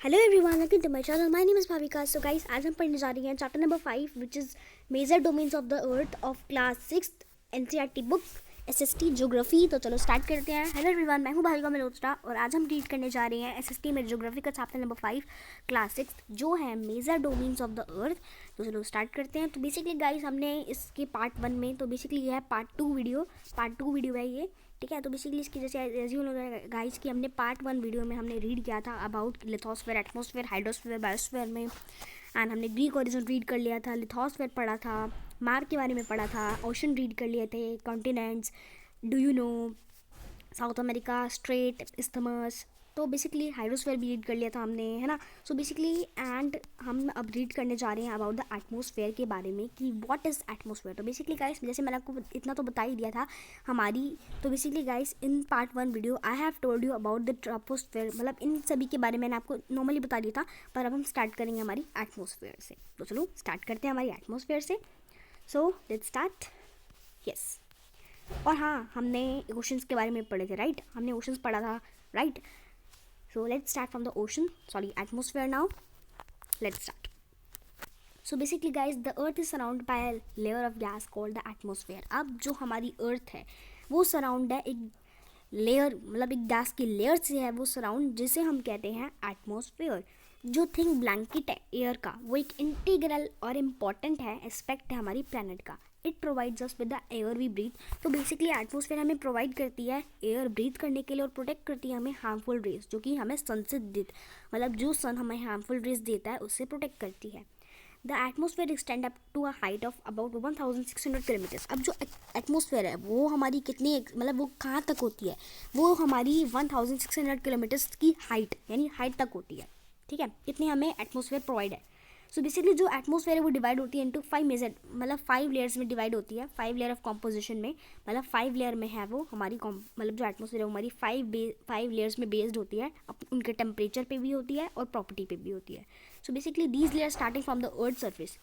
Hello everyone, welcome to my channel. My name is Bhavika. So guys, आज हम पढ़ने जा रहे हैं chapter number 5 which is major domains of the earth of class 6 NCERT book SST geography. तो चलो start करते हैं। हेलो एवरीवन, मैं हूं भाविका मल्होत्रा और आज हम रीड करने जा रहे हैं एसएसटी में ज्योग्राफी का चैप्टर नंबर 5 क्लास 6 जो है major domains of the earth. तो चलो स्टार्ट करते हैं। तो बेसिकली गाइस, हमने इसके पार्ट 1 में, तो बेसिकली ये है पार्ट 2 वीडियो है ये, ठीक है। तो बेसिकली इसकी जैसे एज यू नो गाइस कि हमने पार्ट 1 वीडियो में हमने रीड किया था about lithosphere, atmosphere, hydrosphere, biosphere में, एंड हमने ग्रीक ओरिजिन रीड कर लिया था, लिथोस्फेयर पढ़ा था, मार के बारे में पढ़ा था, ओशन रीड कर लिए थे, continents, do you know, south America, straight, isthmus. तो बेसिकली हाइड्रोस्फेयर भी रीड कर लिया था हमने, है ना। सो बेसिकली एंड हम अब रीड करने जा रहे हैं अबाउट द एटमॉस्फेयर के बारे में कि व्हाट इज़ एटमॉस्फेयर। तो बेसिकली गाइस, जैसे मैंने आपको इतना तो बता ही दिया था हमारी। तो basically guys, in part 1 video I have told you about the troposphere, मतलब इन सभी के बारे में मैंने आपको नॉर्मली बता दिया था, पर अब हम स्टार्ट करेंगे हमारी एटमॉस्फेयर से। तो चलो स्टार्ट करते हैं हमारी एटमॉस्फेयर से। सो लेट्स स्टार्ट। यस। और हाँ, हमने ओशंस के बारे में पढ़े थे, राइट। हमने ओशंस पढ़ा था, right. So let's start from the ocean, sorry atmosphere now. Let's start. So basically guys, the earth is surround by a layer of gas called the atmosphere. अब जो हमारी अर्थ है वो सराउंड है एक लेयर, मतलब एक गैस की लेयर से है वो सराउंड, जिसे हम कहते हैं एटमॉस्फेयर। जो थिंग ब्लैंकेट है एयर का, वो एक इंटीग्रल और इम्पॉर्टेंट है एस्पेक्ट है हमारी प्लानट का। It provides us with the air we breathe. तो बेसिकली एटमॉस्फेयर हमें प्रोवाइड करती है एयर ब्रीथ करने के लिए और प्रोटेक्ट करती है हमें हार्मफुल रेज, जो कि हमें सन से मतलब जो सन हमें हार्मफुल रेज देता है उससे प्रोटेक्ट करती है। The atmosphere extend up to a height of about 1600 kilometres. अब जो एटमॉस्फेयर है वो हमारी कितनी, मतलब वो कहाँ तक होती है, वो हमारी 1600 किलोमीटर्स की हाइट, यानी हाइट तक होती है, ठीक है। इतनी हमें एटमॉस्फेयर प्रोवाइड है। सो बेसिकली जो एटमॉस्फेयर है वो डिवाइड होती है इनटू 5 मेजर, मतलब 5 लेयर्स में डिवाइड होती है, 5 लेयर ऑफ कॉम्पोजिशन में, मतलब 5 लेयर में है वो हमारी, मतलब जो एटमॉस्फेयर है वो हमारी 5 लेयर्स में बेस्ड होती है, उनके टेम्परेचर पे भी होती है और प्रॉपर्टी पे भी होती है। So basically these layer starting from the earth surface,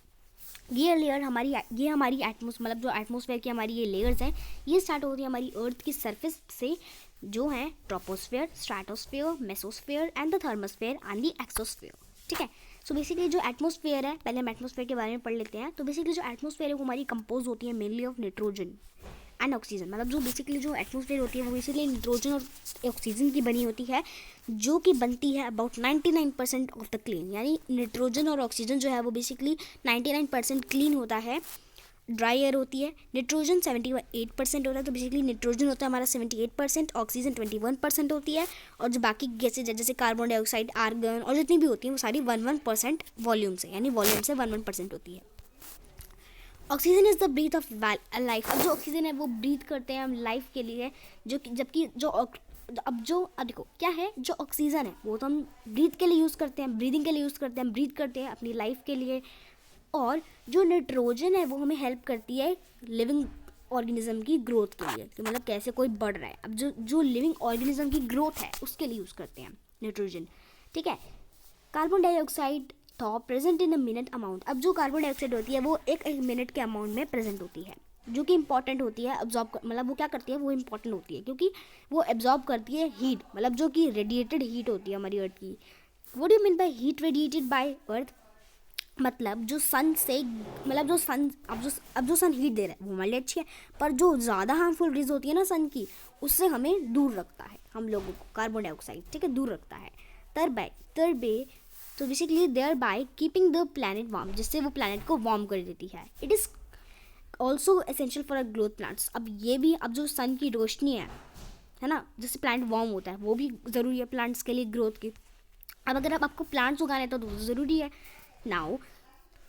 ये लेयर हमारी, ये हमारी मतलब जो एटमॉस्फेयर की हमारी ये लेयर्स हैं, ये स्टार्ट होती है हमारी अर्थ की सरफेस से, जो है troposphere, stratosphere, mesosphere and the thermosphere and the exosphere, ठीक है। सो बेसिकली जो एटमॉस्फेयर है, पहले हम एटमॉस्फेयर के बारे में पढ़ लेते हैं। तो बेसिकली जो एटमॉस्फेयर है वो हमारी कंपोज होती है mainly of nitrogen and oxygen. मतलब जो बेसिकली जो एटमॉस्फेयर होती है वो बेसिकली नाइट्रोजन और ऑक्सीजन की बनी होती है, जो कि बनती है अबाउट 99% ऑफ द क्लीन, यानी नाइट्रोजन और ऑक्सीजन जो है वो बेसिकली 99% क्लीन होता है, ड्राई एयर होती है। नाइट्रोजन 78% होता है, तो बेसिकली नाइट्रोजन होता है हमारा 78%, ऑक्सीजन 21% होती है, और जो बाकी गैसेज है जैसे कार्बन डाइऑक्साइड, आर्गन और जितनी भी होती हैं वो सारी 1% वॉल्यूम से, यानी वॉल्यूम से 1% होती है। Oxygen is the breath of life. अब जो ऑक्सीजन है वो ब्रीथ करते हैं हम लाइफ के लिए, जो जबकि जो अब देखो क्या है, जो ऑक्सीजन है वो तो हम ब्रीथ के लिए यूज़ करते हैं, ब्रीदिंग के लिए यूज़ करते हैं, हम ब्रीथ करते हैं अपनी लाइफ के लिए। और जो नाइट्रोजन है वो हमें हेल्प करती है लिविंग ऑर्गेनिज्म की ग्रोथ के लिए, कि मतलब कैसे कोई बढ़ रहा है। अब जो लिविंग ऑर्गेनिज्म की ग्रोथ है उसके लिए यूज़ करते हैं नाइट्रोजन, ठीक है। कार्बन डाइऑक्साइड तो present in a minute amount. अब जो कार्बन डाइऑक्साइड होती है वो एक मिनट के अमाउंट में प्रेजेंट होती है, जो कि इंपॉर्टेंट होती है एब्जॉर्ब, मतलब वो क्या करती है, वो इंपॉर्टेंट होती है क्योंकि वो एब्जॉर्ब करती है हीट, मतलब जो कि रेडिएटेड हीट होती है हमारी अर्थ की। What do you mean by heat radiated by earth? मतलब जो सन से, मतलब जो सन, अब जो सन हीट दे रहा है वो हमारे लिए अच्छी है, पर जो ज़्यादा हार्मफुल रेज होती है ना सन की, उससे हमें दूर रखता है, हम लोगों को कार्बन डाइऑक्साइड, ठीक है, दूर रखता है। तरबे तो basically there by keeping the planet warm, जिससे वो प्लानट को वार्म कर देती है। It is also essential for a growth plants. अब ये भी, अब जो सन की रोशनी है ना, जिससे प्लांट वार्म होता है, वो भी ज़रूरी है प्लांट्स के लिए ग्रोथ की। अब अगर आपको प्लांट्स उगाने तो ज़रूरी है। Now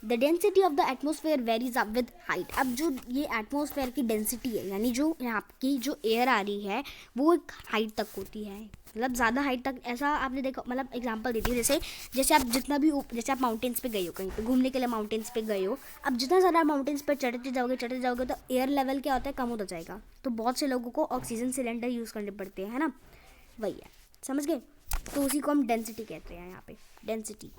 the density of the atmosphere varies up with height. अब जो ये एटमोसफेयर की डेंसिटी है, यानी जो यहाँ की जो एयर आ रही है वो एक हाइट तक होती है, मतलब ज़्यादा हाइट तक। ऐसा आपने देखा, मतलब एग्जांपल देती हूँ, जैसे आप जितना भी जैसे आप माउंटेन्स पे गए हो, कहीं पे घूमने के लिए माउंटेन्स पे गए हो, अब जितना ज़्यादा माउंटेन्स पे चढ़ते जाओगे तो एयर लेवल क्या होता है, कम होता जाएगा। तो बहुत से लोगों को ऑक्सीजन सिलेंडर यूज़ करने पड़ते हैं, है ना, वही है, समझ गए। तो उसी को हम डेंसिटी कहते हैं यहाँ पे, density.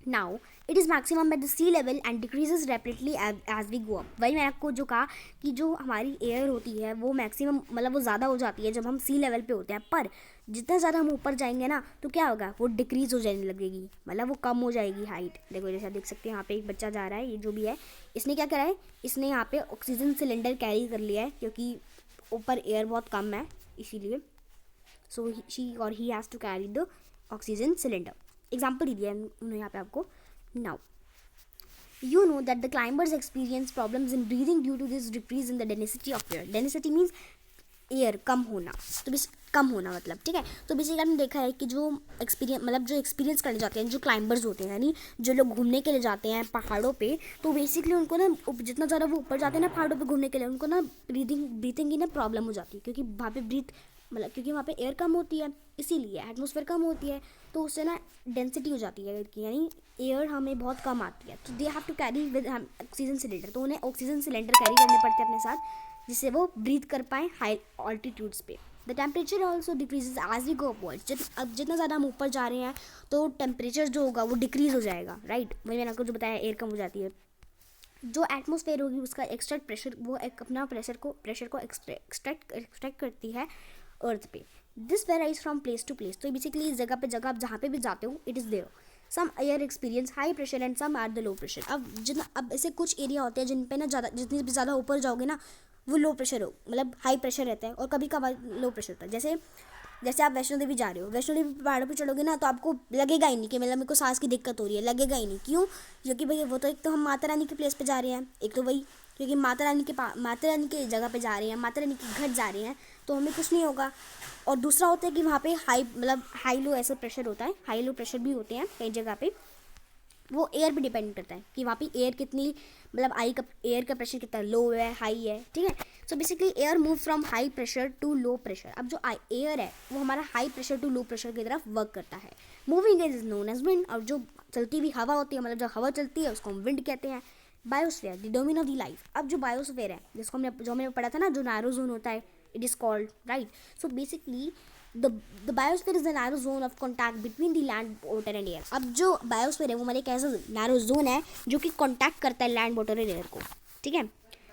Now it is maximum at the sea level and decreases rapidly as we go up. वही मैंने आपको जो कहा कि जो हमारी एयर होती है वो मैक्सिमम मतलब वो ज़्यादा हो जाती है जब हम सी लेवल पे होते हैं, पर जितना ज़्यादा हम ऊपर जाएंगे ना तो क्या होगा, वो डिक्रीज़ हो जाने लगेगी, मतलब वो कम हो जाएगी हाइट। देखो जैसे आप देख सकते हैं यहाँ पे एक बच्चा जा रहा है, ये जो भी है इसने क्या करा है, इसने यहाँ पे ऑक्सीजन सिलेंडर कैरी कर लिया है क्योंकि ऊपर एयर बहुत कम है इसीलिए। सो शी और he has to carry the oxygen cylinder. Example दे दिया है उन्होंने यहाँ पे आपको। Now you know that the climbers experience problems in breathing due to this decrease in the density of air. Density means air कम होना, तो बेस कम होना मतलब, ठीक है। तो बेसिकली आपने देखा है कि जो एक्सपीरियंस करने जाते हैं, जो क्लाइंबर्स होते हैं, यानी जो लोग घूमने के लिए जाते हैं पहाड़ों पे, तो बेसिकली उनको ना जितना ज़्यादा वो ऊपर जाते हैं ना पहाड़ों पे घूमने के लिए, उनको ना ब्रीथिंग की ना प्रॉब्लम हो जाती है क्योंकि वहाँ पे क्योंकि वहाँ पे एयर कम होती है, इसीलिए एटमॉस्फेयर कम होती है, तो उससे ना डेंसिटी हो जाती है एयर की, यानी एयर हमें बहुत कम आती है। तो they have to carry with oxygen cylinder, तो उन्हें ऑक्सीजन सिलेंडर कैरी करने पड़ते हैं अपने साथ जिससे वो ब्रीथ कर पाएँ हाई ऑल्टीट्यूड्स पे। The temperature also decreases as we go upwards. अब जितना ज़्यादा हम ऊपर जा रहे हैं तो टेम्परेचर जो होगा वो डिक्रीज़ हो जाएगा, राइट। वही मैंने आपको जो बताया, एयर कम हो जाती है। जो एटमॉस्फेयर होगी उसका एक्सट्रैक्ट प्रेशर, वो एक अपना प्रेशर को एक्सट्रैक्ट करती है अर्थ पे। This varies from place to place. तो बेसिकली इस जगह पे जगह आप जहाँ पे भी जाते हो it is there. Some air experience high pressure and some at the low pressure. अब ऐसे कुछ एरिया होते हैं जिन पे ना जितनी भी ज़्यादा ऊपर जाओगे ना वो लो प्रेशर हो, मतलब हाई प्रेशर रहता है, और कभी कभार लो प्रेशर होता है। जैसे आप वैष्णो देवी जा रहे हो, वैष्णो देवी पहाड़ों पे चढ़ोगे ना तो आपको लगेगा ही नहीं कि मतलब मेरे को सांस की दिक्कत हो रही है, लगेगा ही नहीं। क्यों? क्योंकि भाई वो तो एक तो हम माता रानी के प्लेस पे जा रहे हैं, एक तो वही क्योंकि माता रानी के जगह पे जा रहे हैं, माता रानी के घर जा रहे हैं, तो हमें कुछ नहीं होगा। और दूसरा होता है कि वहाँ पे हाई लो ऐसा प्रेशर होता है, हाई लो प्रेशर भी होते हैं कई जगह पे। वो एयर पे डिपेंड करता है कि वहाँ पे एयर कितनी एयर का प्रेशर कितना लो है, हाई है, ठीक है। So basically air move from high pressure to low pressure. अब जो एयर है वो हमारा high pressure to low pressure की तरफ वर्क करता है। Moving air is known as wind. और जो चलती हुई हवा होती है, मतलब जो हवा चलती है उसको हम विंड कहते हैं। Biosphere the domain of the life. अब जो बायोस्फीयर है जिसको हमने पढ़ा था ना, जो नैरो जोन होता है, it is called, right. So basically the biosphere is a narrow zone of contact between the land, water and air. अब जो बायोस्फीयर है वो हमारे एक ऐसा नैरो जोन है जो कि कॉन्टैक्ट करता है लैंड, वाटर और एयर को, ठीक है।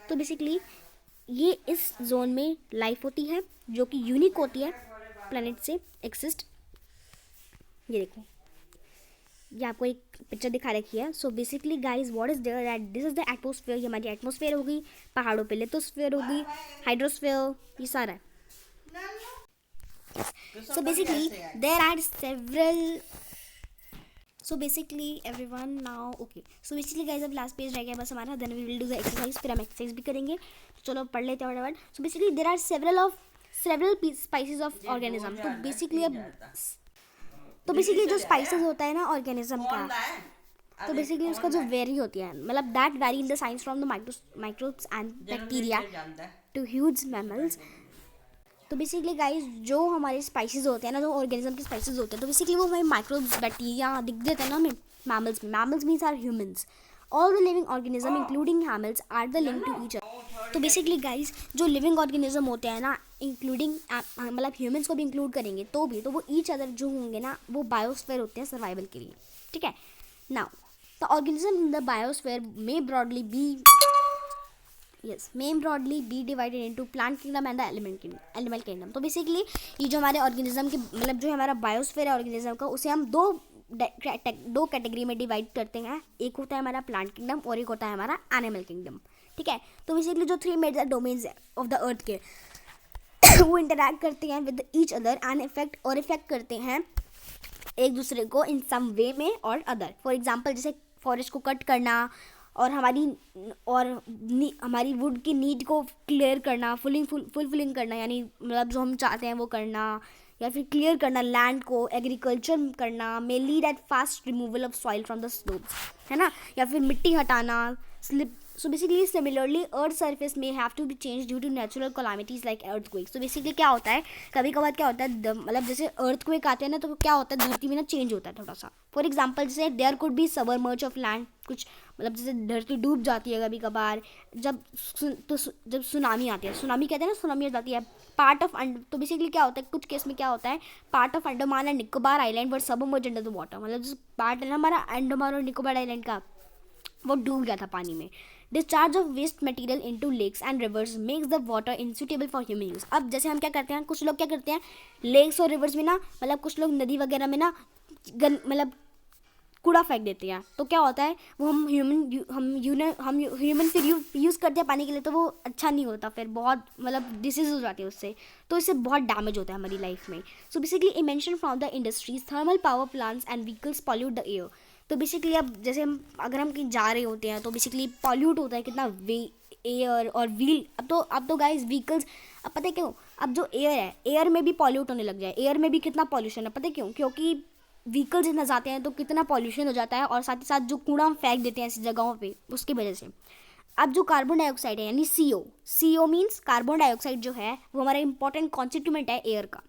तो बेसिकली ये इस जोन में लाइफ होती है जो कि यूनिक होती है प्लैनेट से एग्जिस्ट। ये देखो, ये आपको एक पिक्चर दिखा रखी है। So basically guys what is there at this is the atmosphere. ये हमारी एटमॉस्फेयर होगी, पहाड़ों पे लिथोस्फेयर होगी, हाइड्रोस्फेयर, ये सारा है। So basically there are several. So basically everyone now okay. So basically guys अब लास्ट पेज रह गया बस हमारा, then we will do the exercise, फिर हम एक्सरसाइज भी करेंगे। तो चलो पढ़ लेते हैं फटाफट। So basically there are several species of organism. तो बेसिकली जो स्पाइसेस होता है ना ऑर्गेनिज्म का, तो बेसिकली उसका जो वेरी होती है, मतलब that vary in the science from the microbes and bacteria to huge mammals. तो बेसिकली गाइस जो हमारे स्पाइसेस होते हैं ना, जो ऑर्गेनिज्म के स्पाइसेस होते हैं, तो बेसिकली वो हमें माइक्रोब्स, बैक्टीरिया दिख देते हैं ना हमें मैमल्स में। Mammals means are humans. All the living organism including mammals are the link to each other. तो बेसिकली गाइस जो लिविंग ऑर्गेनिज्म होते हैं ना, इंक्लूडिंग मतलब ह्यूमंस को भी इंक्लूड करेंगे तो वो ईच अदर जो होंगे ना वो बायोस्फीयर होते हैं सर्वाइवल के लिए, ठीक है। Now the organism in the biosphere may broadly be divided into plant kingdom and the animal kingdom. तो बेसिकली ये जो हमारे ऑर्गेनिज्म के मतलब जो हमारा बायोस्फीयर है ऑर्गेनिज्म का, उसे हम दो कैटेगरी में डिवाइड करते हैं। एक होता है हमारा प्लांट किंगडम और एक होता है हमारा एनिमल किंगडम, ठीक है। तो बेसिकली जो 3 major domains of the earth के वो इंटरैक्ट करते हैं with each other and affect करते हैं एक दूसरे को इन सम वे में और अदर। फॉर एग्जाम्पल जैसे फॉरेस्ट को कट करना और हमारी वुड की नीड को क्लियर करना, फुलफिलिंग करना, यानी मतलब जो हम चाहते हैं वो करना, या फिर क्लियर करना लैंड को, एग्रीकल्चर करना, may lead at fast removal of soil from the slopes, है ना, या फिर मिट्टी हटाना, So basically similarly earth surface may have to be changed due to natural calamities like earthquakes. So basically क्या होता है, कभी कभार क्या होता है, मतलब जैसे earthquake आते हैं ना, तो क्या होता है धरती में ना चेंज होता है थोड़ा सा. फॉर एग्जाम्पल जैसे there could be submerge of land, कुछ मतलब जैसे धरती डूब जाती है कभी कभार. जब सुनामी आती है, सुनामी कहते हैं ना, सुनामी आ जाती है पार्ट ऑफ. तो बेसिकली क्या होता है, कुछ केस में क्या होता है, part of Andaman and Nicobar island were submerge under the water. मतलब जो पार्ट है ना हमारा अंडमान और निकोबार आइलैंड का, वो डूब गया था पानी में. Discharge of waste material into lakes and rivers makes the water unsuitable for human use. अब जैसे हम क्या करते हैं, कुछ लोग क्या करते हैं लेक्स और रिवर्स में ना, मतलब कुछ लोग नदी वगैरह में ना मतलब कूड़ा फेंक देते हैं. तो क्या होता है, वो हम ह्यूमन फिर यूज़ करते हैं पानी के लिए, तो वो अच्छा नहीं होता, फिर बहुत मतलब डिसीज हो जाती है उससे. तो इससे बहुत डैमेज होता है हमारी लाइफ में. So basically emission from the industries, thermal power plants and vehicles pollute the air. तो बेसिकली अब जैसे अगर हम कहीं जा रहे होते हैं तो बेसिकली पॉल्यूट होता है कितना एयर और व्हील. अब तो गाइस व्हीकल्स, अब पता है क्यों, अब जो एयर है, एयर में भी पॉल्यूट होने लग जाए. एयर में भी कितना पॉल्यूशन है, पता है क्यों, क्योंकि व्हीकल्स इतना जाते हैं तो कितना पॉल्यूशन हो जाता है. और साथ ही साथ जो कूड़ा हम फेंक देते हैं ऐसी जगहों पे, उसकी वजह से. अब जो कार्बन डाइऑक्साइड है यानी CO मीन्स कार्बन डाइऑक्साइड जो है वो हमारा इंपॉर्टेंट कॉन्स्टिट्यूमेंट है एयर का.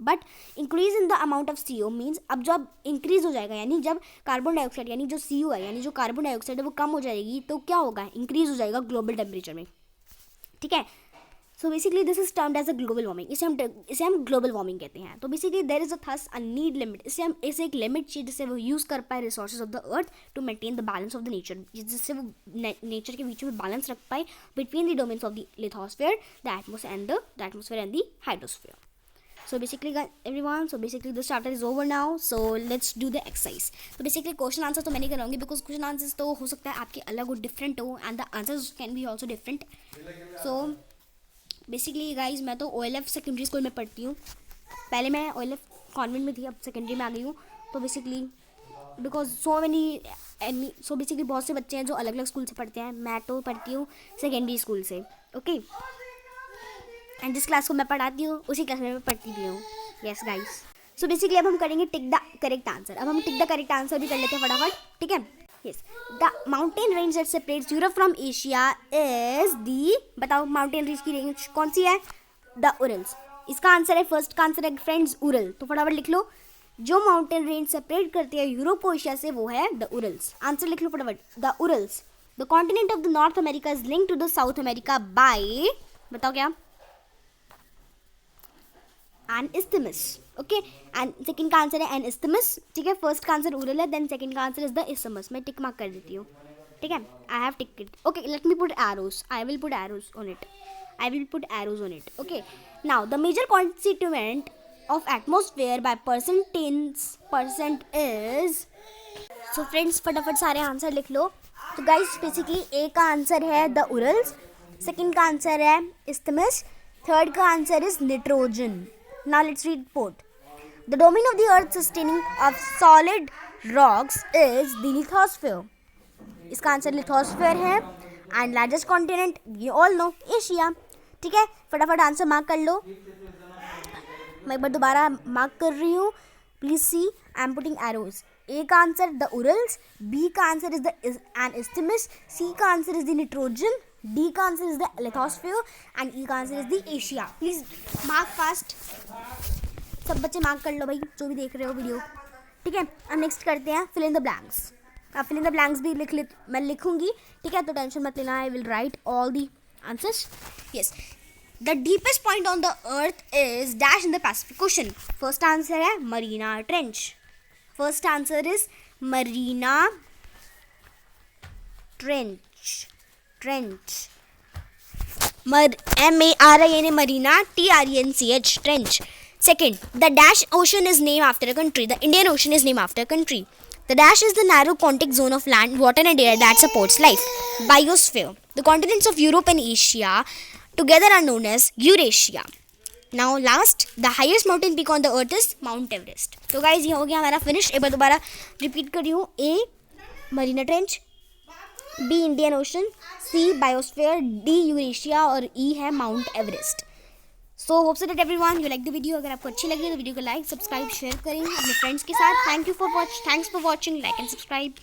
But increase in the amount of CO means, अब जब इंक्रीज हो जाएगा यानी जब कार्बन डाइऑक्साइड यानी जो CO है यानी जो कार्बन डाइऑक्साइड है वो कम हो जाएगी, तो क्या होगा, इंक्रीज हो जाएगा ग्लोबल टेम्परेचर में. ठीक है. So basically this is termed as a global warming. इसे हम ग्लोबल वार्मिंग कहते हैं. तो basically there is a need limit. इसे एक लिमिट चाहिए जिससे वो यूज़ कर पाए resources of the earth to maintain the balance of the nature, जिससे वो नेचर के बीच में बैलेंस रख पाए between the domains of the lithosphere, the atmosphere and the hydrosphere. So basically everyone, this chapter is over now, so let's do the exercise. So basically question answer तो मैं नहीं कराऊंगी because question answers तो हो सकता है आपके अलग और different हो, and the answers can be also different. So basically guys, मैं तो OLF सेकेंडरी स्कूल में पढ़ती हूँ. पहले मैं OLF कॉन्वेंट में थी, अब सेकेंडरी में आ गई हूँ. तो बेसिकली बिकॉज सो बेसिकली बहुत से बच्चे हैं जो अलग अलग स्कूल से पढ़ते हैं. मैं तो पढ़ती हूँ सेकेंडरी स्कूल से. ओके. एंड जिस क्लास को मैं पढ़ाती हूँ उसी क्लास में मैं पढ़ती भी हूँ. Yes guys. सो बेसिकली अब हम करेंगे टिक द करेक्ट आंसर. अब हम टिक द करेक्ट आंसर भी कर लेते हैं फटाफट. ठीक है. Yes. The mountain range that separates Europe from Asia is the, बताओ माउंटेन रेंज की रेंज कौन सी है, द उरल्स. इसका आंसर है, फर्स्ट का आंसर है फ्रेंड्स उरल. तो फटाफट लिख लो, जो माउंटेन रेंज सेपरेट करती है यूरोप को एशिया से वो है द उरल्स. आंसर लिख लो फटाफट, the Urals. The continent of the North America is linked to the South America by, बताओ क्या, an isthmus. Okay. And second का आंसर है एन इस्थमस. ठीक है. फर्स्ट का आंसर उरल है, देन सेकंड का आंसर इज द इस्थमस. मैं टिक मार्क कर देती हूँ. ठीक है. I have tick it. Okay. Let me put arrows. I will put arrows on it. Okay. Now the major constituent of atmosphere by percent is. So friends फटाफट सारे answer लिख लो. तो गाइस बेसिकली ए का आंसर है the उरल्स, second का answer है isthmus, third का answer is nitrogen. Now let's read both. The domain of the earth sustaining of solid rocks is the lithosphere. इसका आंसर लिथोस्फेयर है. And largest continent we all know, Asia. ठीक है. फटाफट answer mark कर लो. मैं एक बार दोबारा मार्क कर रही हूँ. Please see, I am putting arrows. A का आंसर द उरल्स, बी का answer is the an isthmus, C का answer is the nitrogen, D का answer is the lithosphere and E का answer is the Asia. Please mark fast. सब बच्चे mark कर लो भाई जो भी देख रहे हो वीडियो. ठीक है. अब नेक्स्ट करते हैं फिल इन द ब्लैंक्स. अब फिल इन द ब्लैंक्स भी मैं लिखूंगी. ठीक है. तो टेंशन मत लेना, I will write all the answers. Yes. The deepest point on the earth is dash in the Pacific Ocean. First answer है Marina Trench. First answer is Marina Trench. MARINA Marina, TRENCH trench. Second, the dash ocean is named after a country. The Indian Ocean is named after a country. The dash is the narrow contact zone of land, water and air that supports life. Biosphere. The continents of Europe and Asia together are known as Eurasia. Now last, the highest mountain peak on the earth is Mount Everest. तो guys ये हो गया हमारा finish. एक बार दोबारा repeat कर रही हूँ. A Marina trench, B Indian ocean, C biosphere, D Eurasia और E है mount Everest. So hope so that everyone you like the video. अगर आपको अच्छी लगी तो वीडियो को लाइक, सब्सक्राइब, शेयर करें अपने फ्रेंड्स के साथ. Thanks for watching. Like and subscribe.